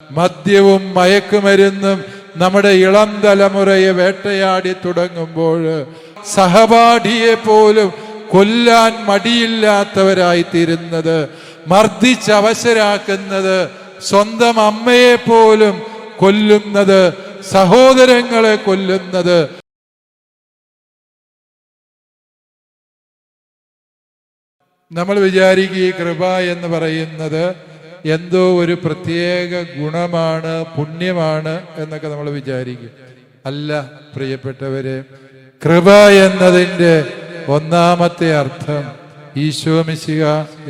മദ്യവും മയക്കുമരുന്നും നമ്മുടെ ഇളം തലമുറയെ വേട്ടയാടി തുടങ്ങുമ്പോൾ സഹപാഠിയെ പോലും കൊല്ലാൻ മടിയില്ലാത്തവരായി തീരുന്നത്, മർദ്ദിച്ചവശരാക്കുന്നത്, സ്വന്തം അമ്മയെ പോലും കൊല്ലുന്നത്, സഹോദരങ്ങളെ കൊല്ലുന്നത്. നമ്മൾ വിചാരിക്കുക ഈ കൃപ എന്ന് പറയുന്നത് എന്തോ ഒരു പ്രത്യേക ഗുണമാണ്, പുണ്യമാണ് എന്നൊക്കെ നമ്മൾ വിചാരിക്കും. അല്ല പ്രിയപ്പെട്ടവരെ, കൃപ എന്നതിൻ്റെ ഒന്നാമത്തെ അർത്ഥം ഈശോ മിശിഹ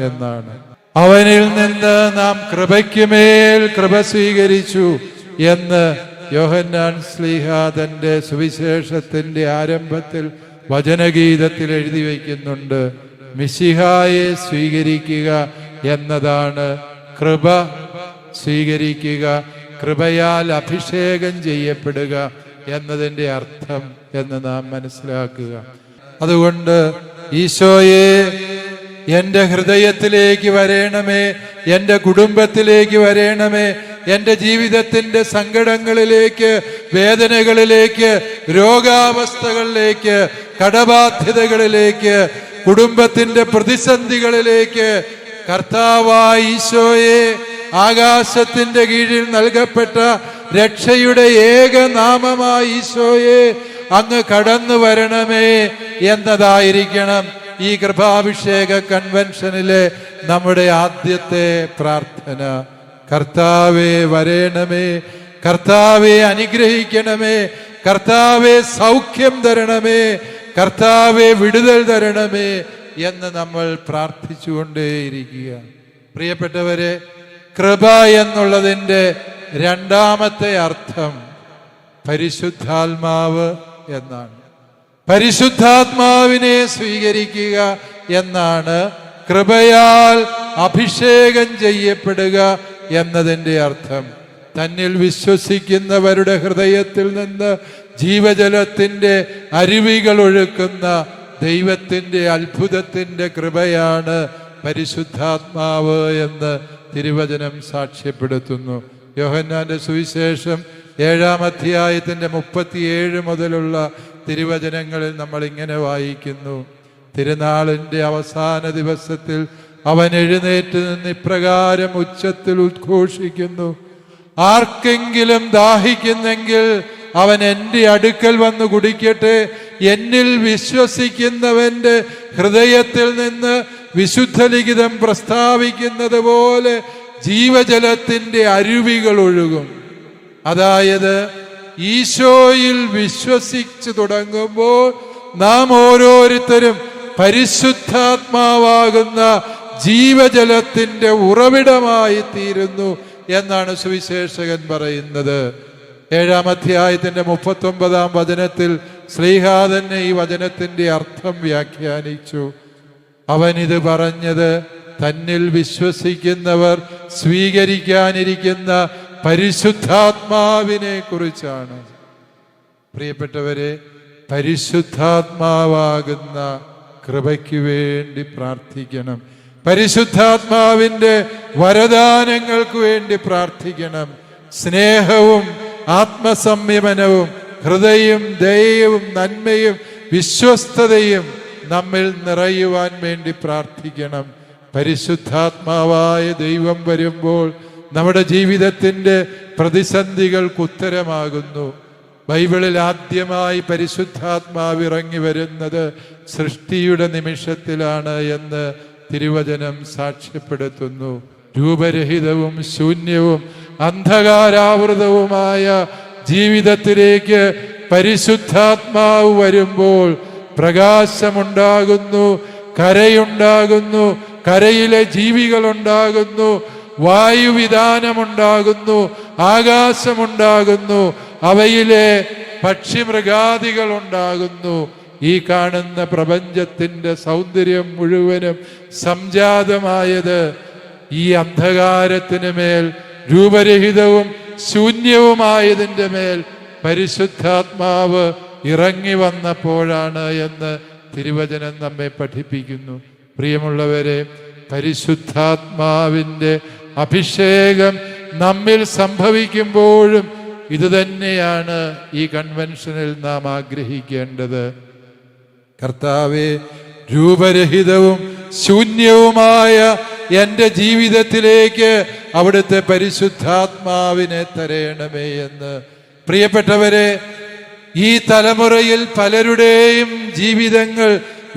എന്നാണ്. അവനിൽ നിന്ന് നാം കൃപയ്ക്കുമേൽ കൃപ സ്വീകരിച്ചു എന്ന് യോഹന്നാൻ ശ്ലീഹ തന്റെ സുവിശേഷത്തിന്റെ ആരംഭത്തിൽ വചനഗീതത്തിൽ എഴുതി വയ്ക്കുന്നുണ്ട്. മിശിഹായെ സ്വീകരിക്കുക എന്നതാണ് കൃപ സ്വീകരിക്കുക, കൃപയാൽ അഭിഷേകം ചെയ്യപ്പെടുക എന്നതിൻ്റെ അർത്ഥം എന്ന് നാം മനസ്സിലാക്കുക. അതുകൊണ്ട് ഈശോയെ എൻ്റെ ഹൃദയത്തിലേക്ക് വരേണമേ, എൻ്റെ കുടുംബത്തിലേക്ക് വരേണമേ, എൻ്റെ ജീവിതത്തിൻ്റെ സങ്കടങ്ങളിലേക്ക്, വേദനകളിലേക്ക്, രോഗാവസ്ഥകളിലേക്ക്, കടബാധ്യതകളിലേക്ക്, കുടുംബത്തിൻ്റെ പ്രതിസന്ധികളിലേക്ക് കർത്താവായ ഈശോയെ, ആകാശത്തിന്റെ കീഴിൽ നൽകപ്പെട്ട രക്ഷയുടെ ഏക നാമമായ ഈശോയെ അങ്ങ് കടന്നു വരണമേ എന്നതായിരിക്കണം ഈ കൃപാഭിഷേക കൺവെൻഷനിലെ നമ്മുടെ ആദ്യത്തെ പ്രാർത്ഥന. കർത്താവേ വരേണമേ, കർത്താവെ അനുഗ്രഹിക്കണമേ, കർത്താവെ സൗഖ്യം തരണമേ, കർത്താവെ വിടുതൽ തരണമേ എന്ന് നമ്മൾ പ്രാർത്ഥിച്ചുകൊണ്ടേയിരിക്കുക. പ്രിയപ്പെട്ടവരെ, കൃപ എന്നുള്ളതിൻ്റെ രണ്ടാമത്തെ അർത്ഥം പരിശുദ്ധാത്മാവ് എന്നാണ്. പരിശുദ്ധാത്മാവിനെ സ്വീകരിക്കുക എന്നാണ് കൃപയാൽ അഭിഷേകം ചെയ്യപ്പെടുക എന്നതിൻ്റെ അർത്ഥം. തന്നിൽ വിശ്വസിക്കുന്നവരുടെ ഹൃദയത്തിൽ നിന്ന് ജീവജലത്തിൻ്റെ അരുവികൾ ഒഴുക്കുന്ന ദൈവത്തിൻ്റെ അത്ഭുതത്തിൻ്റെ കൃപയാണ് പരിശുദ്ധാത്മാവ് എന്ന് തിരുവചനം സാക്ഷ്യപ്പെടുത്തുന്നു. യോഹന്നാന്റെ സുവിശേഷം 7-ാം അധ്യായത്തിന്റെ 37 മുതലുള്ള തിരുവചനങ്ങളിൽ നമ്മൾ ഇങ്ങനെ വായിക്കുന്നു. തിരുനാളിന്റെ അവസാന ദിവസത്തിൽ അവൻ എഴുന്നേറ്റ് നിന്ന് ഇപ്രകാരം ഉച്ചത്തിൽ ഉദ്ഘോഷിക്കുന്നു: ആർക്കെങ്കിലും ദാഹിക്കുന്നെങ്കിൽ അവൻ എൻ്റെ അടുക്കൽ വന്ന് കുടിക്കട്ടെ. എന്നിൽ വിശ്വസിക്കുന്നവന്റെ ഹൃദയത്തിൽ നിന്ന് വിശുദ്ധ ലിഖിതം പ്രസ്താവിക്കുന്നത് പോലെ ജീവജലത്തിന്റെ അരുവികൾ ഒഴുകും. അതായത് ഈശോയിൽ വിശ്വസിച്ചു തുടങ്ങുമ്പോൾ നാം ഓരോരുത്തരും പരിശുദ്ധാത്മാവാകുന്ന ജീവജലത്തിന്റെ ഉറവിടമായി തീരുന്നു എന്നാണ് സുവിശേഷകൻ പറയുന്നത്. 7-ാം അധ്യായത്തിന്റെ 39-ാം വചനത്തിൽ ശ്ലീഹാ തന്നെ ഈ വചനത്തിന്റെ അർത്ഥം വ്യാഖ്യാനിച്ചു. അവനിത് പറഞ്ഞത് തന്നിൽ വിശ്വസിക്കുന്നവർ സ്വീകരിക്കാനിരിക്കുന്ന പരിശുദ്ധാത്മാവിനെ കുറിച്ചാണ്. പ്രിയപ്പെട്ടവരെ, പരിശുദ്ധാത്മാവാകുന്ന കൃപയ്ക്ക് വേണ്ടി പ്രാർത്ഥിക്കണം. പരിശുദ്ധാത്മാവിൻ്റെ വരദാനങ്ങൾക്ക് വേണ്ടി പ്രാർത്ഥിക്കണം. സ്നേഹവും ആത്മസംയമനവും ഹൃദയവും ദയയും നന്മയും വിശ്വസ്തതയും നമ്മിൽ നിറയുവാൻ വേണ്ടി പ്രാർത്ഥിക്കണം. പരിശുദ്ധാത്മാവായ ദൈവം വരുമ്പോൾ നമ്മുടെ ജീവിതത്തിൻ്റെ പ്രതിസന്ധികൾക്ക് ഉത്തരമാകുന്നു. ബൈബിളിൽ ആദ്യമായി പരിശുദ്ധാത്മാവ് ഇറങ്ങി വരുന്നത് സൃഷ്ടിയുടെ നിമിഷത്തിലാണ് എന്ന് തിരുവചനം സാക്ഷ്യപ്പെടുത്തുന്നു. രൂപരഹിതവും ശൂന്യവും അന്ധകാരാവൃതവുമായ ജീവിതത്തിലേക്ക് പരിശുദ്ധാത്മാവ് വരുമ്പോൾ പ്രകാശമുണ്ടാകുന്നു, കരയുണ്ടാകുന്നു, കരയിലെ ജീവികളുണ്ടാകുന്നു, വായുവിധാനമുണ്ടാകുന്നു, ആകാശമുണ്ടാകുന്നു, അവയിലെ പക്ഷിമൃഗാദികൾ ഉണ്ടാകുന്നു. ഈ കാണുന്ന പ്രപഞ്ചത്തിന്റെ സൗന്ദര്യം മുഴുവനും സംജാതമായത് ഈ അന്ധകാരത്തിന് മേൽ, രൂപരഹിതവും ശൂന്യവുമായതിൻ്റെ മേൽ പരിശുദ്ധാത്മാവ് ഇറങ്ങി വന്നപ്പോഴാണ് എന്ന് തിരുവചനം നമ്മെ പഠിപ്പിക്കുന്നു. പ്രിയമുള്ളവരെ, പരിശുദ്ധാത്മാവിൻ്റെ അഭിഷേകം നമ്മിൽ സംഭവിക്കുമ്പോഴും ഇതുതന്നെയാണ് ഈ കൺവെൻഷനിൽ നാം ആഗ്രഹിക്കേണ്ടത്. കർത്താവേ, രൂപരഹിതവും ശൂന്യവുമായ എൻ്റെ ജീവിതത്തിലേക്ക് അവിടുത്തെ പരിശുദ്ധാത്മാവിനെ തരയണമേ എന്ന്. പ്രിയപ്പെട്ടവരെ, ഈ തലമുറയിൽ പലരുടെയും ജീവിതങ്ങൾ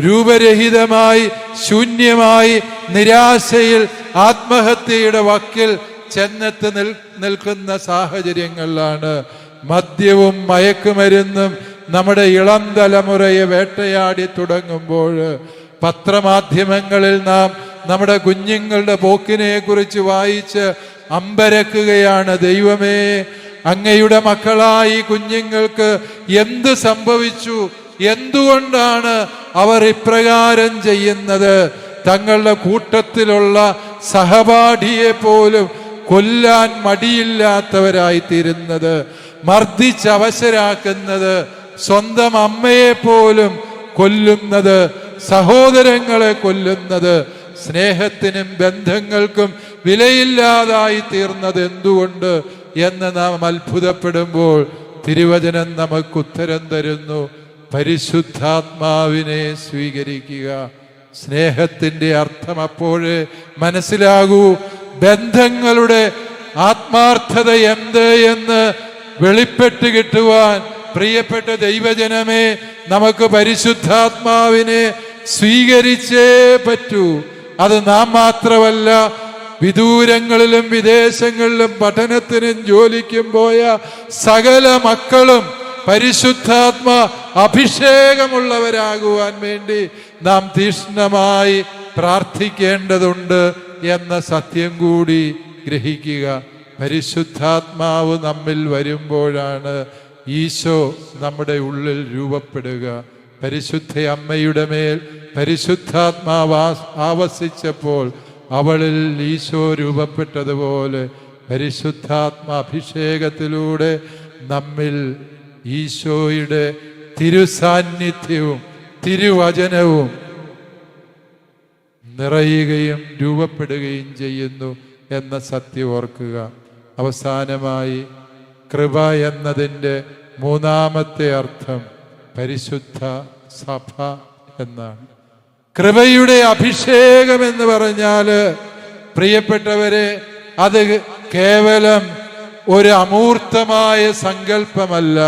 രൂപരഹിതമായി, ശൂന്യമായി, നിരാശയിൽ, ആത്മഹത്യയുടെ വക്കിൽ ചെന്നെത്തി നിൽക്കുന്ന സാഹചര്യങ്ങളിലാണ്. മദ്യവും മയക്കുമരുന്നും നമ്മുടെ ഇളം തലമുറയെ വേട്ടയാടി തുടങ്ങുമ്പോൾ പത്രമാധ്യമങ്ങളിൽ നാം നമ്മുടെ കുഞ്ഞുങ്ങളുടെ പോക്കിനെ കുറിച്ച് വായിച്ച് അമ്പരക്കുകയാണ്. ദൈവമേ, അങ്ങയുടെ മക്കളായി കുഞ്ഞുങ്ങൾക്ക് എന്ത് സംഭവിച്ചു? എന്തുകൊണ്ടാണ് അവർ ഇപ്രകാരം ചെയ്യുന്നത്? തങ്ങളുടെ കൂട്ടത്തിലുള്ള സഹപാഠിയെ പോലും കൊല്ലാൻ മടിയില്ലാത്തവരായി തീരുന്നത്, മർദ്ദിച്ചവശരാക്കുന്നത്, സ്വന്തം അമ്മയെ പോലും കൊല്ലുന്നത്, സഹോദരങ്ങളെ കൊല്ലുന്നത്, സ്നേഹത്തിനും ബന്ധങ്ങൾക്കും വിലയില്ലാതായി തീർന്നത് എന്തുകൊണ്ട് എന്ന് നാം അത്ഭുതപ്പെടുമ്പോൾ തിരുവചനം നമുക്ക് ഉത്തരം തരുന്നു. പരിശുദ്ധാത്മാവിനെ സ്വീകരിക്കുക. സ്നേഹത്തിൻ്റെ അർത്ഥം അപ്പോഴേ മനസ്സിലാകൂ. ബന്ധങ്ങളുടെ ആത്മാർത്ഥത എന്ത് എന്ന് വെളിപ്പെട്ട് കിട്ടുവാൻ പ്രിയപ്പെട്ട ദൈവജനമേ, നമുക്ക് പരിശുദ്ധാത്മാവിനെ സ്വീകരിച്ചേ പറ്റൂ. അത് നാം മാത്രമല്ല, വിദൂരങ്ങളിലും വിദേശങ്ങളിലും പഠനത്തിനും ജോലിക്കും പോയ സകല മക്കളും പരിശുദ്ധാത്മ അഭിഷേകമുള്ളവരാകുവാൻ വേണ്ടി നാം തീക്ഷ്ണമായി പ്രാർത്ഥിക്കേണ്ടതുണ്ട് എന്ന സത്യം കൂടി ഗ്രഹിക്കുക. പരിശുദ്ധാത്മാവ് നമ്മിൽ വരുമ്പോഴാണ് ഈശോ നമ്മുടെ ഉള്ളിൽ രൂപപ്പെടുക. പരിശുദ്ധ അമ്മയുടെ മേൽ പരിശുദ്ധാത്മാവ് ആവസിച്ചപ്പോൾ അവളിൽ ഈശോ രൂപപ്പെട്ടതുപോലെ പരിശുദ്ധാത്മാഭിഷേകത്തിലൂടെ നമ്മിൽ ഈശോയുടെ തിരുസാന്നിധ്യവും തിരുവചനവും നിറയുകയും രൂപപ്പെടുകയും ചെയ്യുന്നു എന്ന സത്യം ഓർക്കുക. അവസാനമായി, കൃപ എന്നതിൻ്റെ മൂന്നാമത്തെ അർത്ഥം പരിശുദ്ധ സഭ എന്നാണ്. കൃപയുടെ അഭിഷേകം എന്ന് പറഞ്ഞാൽ പ്രിയപ്പെട്ടവരെ, അത് കേവലം ഒരു അമൂർത്തമായ സങ്കല്പമല്ല.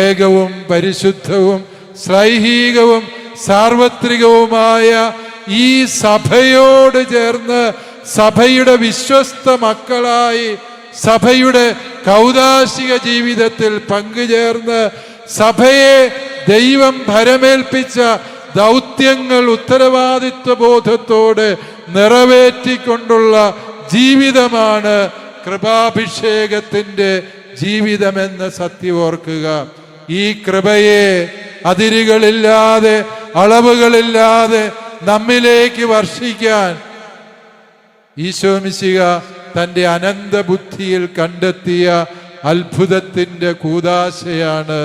ഏകവും പരിശുദ്ധവും ശ്ലൈഹികവും സാർവത്രികവുമായ ഈ സഭയോട് ചേർന്ന് സഭയുടെ വിശ്വസ്ത മക്കളായി സഭയുടെ കൗദാശിക ജീവിതത്തിൽ പങ്കുചേർന്ന് സഭയെ ദൈവം ഭരമേൽപ്പിച്ച ദൗത്യങ്ങൾ ഉത്തരവാദിത്വ ബോധത്തോടെ നിറവേറ്റിക്കൊണ്ടുള്ള ജീവിതമാണ് കൃപാഭിഷേകത്തിൻ്റെ ജീവിതമെന്ന് സത്യം ഓർക്കുക. ഈ കൃപയെ അതിരുകളില്ലാതെ അളവുകളില്ലാതെ നമ്മിലേക്ക് വർഷിക്കാൻ ഈശോ മിശിഹ തൻ്റെ അനന്ത ബുദ്ധിയിൽ കണ്ടെത്തിയ അത്ഭുതത്തിൻ്റെ കൂദാശയാണ്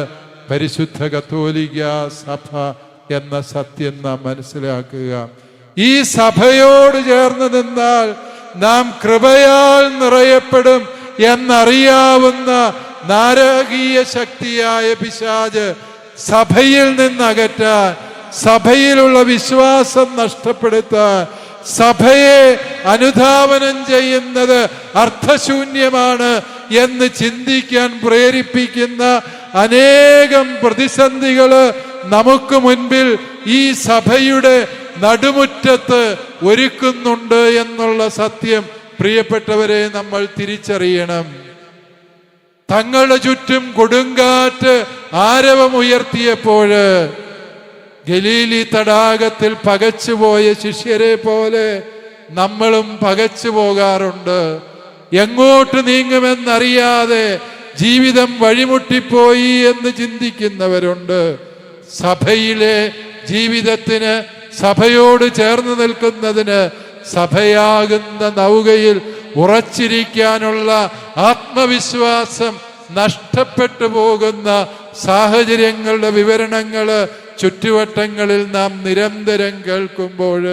പരിശുദ്ധ കത്തോലിക്ക സഭ എന്ന സത്യം നാം മനസ്സിലാക്കുക. ഈ സഭയോട് ചേർന്ന് നിന്നാൽ നാം കൃപയാൽ നിറയപ്പെടും എന്നറിയാവുന്ന നാരകീയ ശക്തിയായ പിശാച് സഭയിൽ നിന്നകറ്റാൻ, സഭയിലുള്ള വിശ്വാസം നഷ്ടപ്പെടുത്താൻ, സഭയെ അനുധാവനം ചെയ്യുന്നത് അർത്ഥശൂന്യമാണ് എന്ന് ചിന്തിക്കാൻ പ്രേരിപ്പിക്കുന്ന അനേകം പ്രതിസന്ധികൾ നമുക്ക് മുൻപിൽ ഈ സഭയുടെ നടുമുറ്റത്ത് ഒരുക്കുന്നുണ്ട് എന്നുള്ള സത്യം പ്രിയപ്പെട്ടവരെ നമ്മൾ തിരിച്ചറിയണം. തങ്ങളുടെ ചുറ്റും കൊടുങ്കാറ്റ് ആരവമുയർത്തിയപ്പോൾ ഗലീലി തടാകത്തിൽ പകച്ചുപോയ ശിഷ്യരെ പോലെ നമ്മളും പകച്ചു പോകാറുണ്ട്. എങ്ങോട്ട് നീങ്ങുമെന്നറിയാതെ ജീവിതം വഴിമുട്ടിപ്പോയി എന്ന് ചിന്തിക്കുന്നവരുണ്ട്. സഭയിലെ ജീവിതത്തിന്, സഭയോട് ചേർന്ന് നിൽക്കുന്നതിന്, സഭയാകുന്ന നൗകയിൽ ഉറച്ചിരിക്കാനുള്ള ആത്മവിശ്വാസം നഷ്ടപ്പെട്ടു പോകുന്ന സാഹചര്യങ്ങളുടെ വിവരണങ്ങൾ ചുറ്റുവട്ടങ്ങളിൽ നാം നിരന്തരം കേൾക്കുമ്പോൾ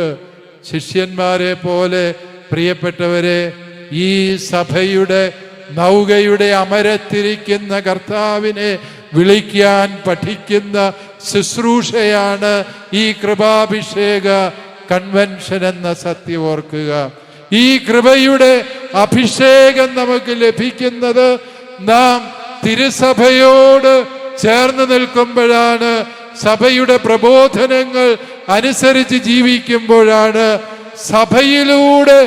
ശിഷ്യന്മാരെ പോലെ പ്രിയപ്പെട്ടവരെ ഈ സഭയുടെ നൗകയുടെ അമരത്തിരിക്കുന്ന കർത്താവിനെ വിളിക്കാൻ പഠിക്കുന്ന ശുശ്രൂഷയാണ് ഈ കൃപാഭിഷേക കൺവെൻഷൻ എന്ന സത്യം ഓർക്കുക. ഈ കൃപയുടെ അഭിഷേകം നമുക്ക് ലഭിക്കുന്നത് നാം തിരുസഭയോട് ചേർന്ന് നിൽക്കുമ്പോഴാണ്, സഭയുടെ പ്രബോധനങ്ങൾ അനുസരിച്ച് ജീവിക്കുമ്പോഴാണ്, സഭയിലൂടെ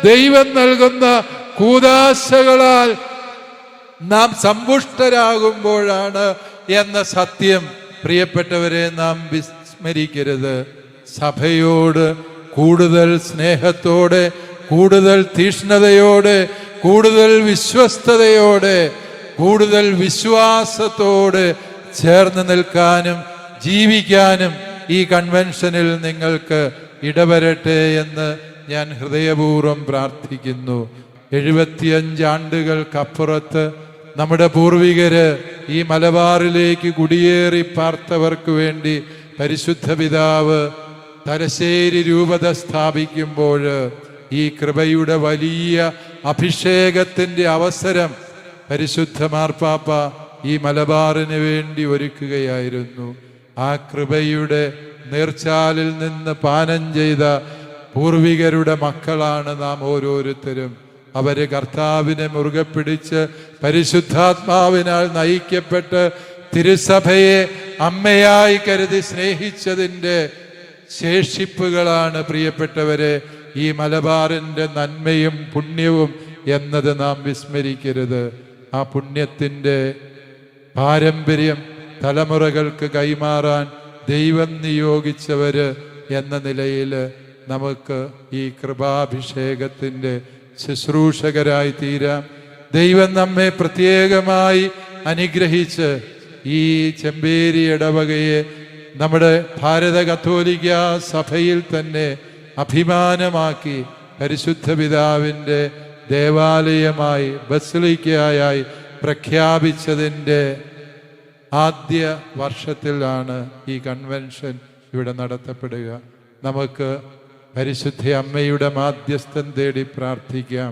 ദൈവം നൽകുന്ന കൂദാശകളാൽ നാം സമ്പുഷ്ടരാകുമ്പോഴാണ് എന്ന സത്യം പ്രിയപ്പെട്ടവരെ നാം വിസ്മരിക്കരുത്. സഭയോട് കൂടുതൽ സ്നേഹത്തോടെ, കൂടുതൽ തീഷ്ണതയോടെ, കൂടുതൽ വിശ്വസ്തയോടെ, കൂടുതൽ വിശ്വാസത്തോടെ ചേർന്ന് നിൽക്കാനും ജീവിക്കാനും ഈ കൺവെൻഷനിൽ നിങ്ങൾക്ക് ഇടവരട്ടെ എന്ന് ഞാൻ ഹൃദയപൂർവ്വം പ്രാർത്ഥിക്കുന്നു. 75 ആണ്ടുകൾക്കപ്പുറത്ത് നമ്മുടെ പൂർവികര് ഈ മലബാറിലേക്ക് കുടിയേറി പാർത്തവർക്ക് വേണ്ടി പരിശുദ്ധ പിതാവ് തലശ്ശേരി രൂപത സ്ഥാപിക്കുമ്പോൾ ഈ കൃപയുടെ വലിയ അഭിഷേകത്തിൻ്റെ അവസരം പരിശുദ്ധ മാർപ്പാപ്പ ഈ മലബാറിന് വേണ്ടി ഒരുക്കുകയായിരുന്നു. ആ കൃപയുടെ നീർച്ചാലിൽ നിന്ന് പാനം ചെയ്ത പൂർവികരുടെ മക്കളാണ് നാം ഓരോരുത്തരും. അവര് കർത്താവിനെ മുറുകെ പിടിച്ച് പരിശുദ്ധാത്മാവിനാൽ നയിക്കപ്പെട്ട് തിരുസഭയെ അമ്മയായി കരുതി സ്നേഹിച്ചതിൻ്റെ ശേഷിപ്പുകളാണ് പ്രിയപ്പെട്ടവരെ ഈ മലബാറിൻ്റെ നന്മയും പുണ്യവും എന്നത് നാം വിസ്മരിക്കരുത്. ആ പുണ്യത്തിൻ്റെ പാരമ്പര്യം തലമുറകൾക്ക് കൈമാറാൻ ദൈവം നിയോഗിച്ചവര് എന്ന നിലയിൽ നമുക്ക് ഈ കൃപാഭിഷേകത്തിൻ്റെ ശുശ്രൂഷകരായി തീരാം. ദൈവം നമ്മെ പ്രത്യേകമായി അനുഗ്രഹിച്ച് ഈ ചെമ്പേരി ഇടവകയെ നമ്മുടെ ഭാരത കത്തോലിക്ക സഭയിൽ തന്നെ അഭിമാനമാക്കി പരിശുദ്ധ പിതാവിൻ്റെ ദേവാലയമായി, ബസിലിക്കയായി പ്രഖ്യാപിച്ചതിൻ്റെ ആദ്യ വർഷത്തിലാണ് ഈ കൺവെൻഷൻ ഇവിടെ നടത്തപ്പെടുക. നമുക്ക് പരിശുദ്ധ അമ്മയുടെ മാധ്യസ്ഥം തേടി പ്രാർത്ഥിക്കാം.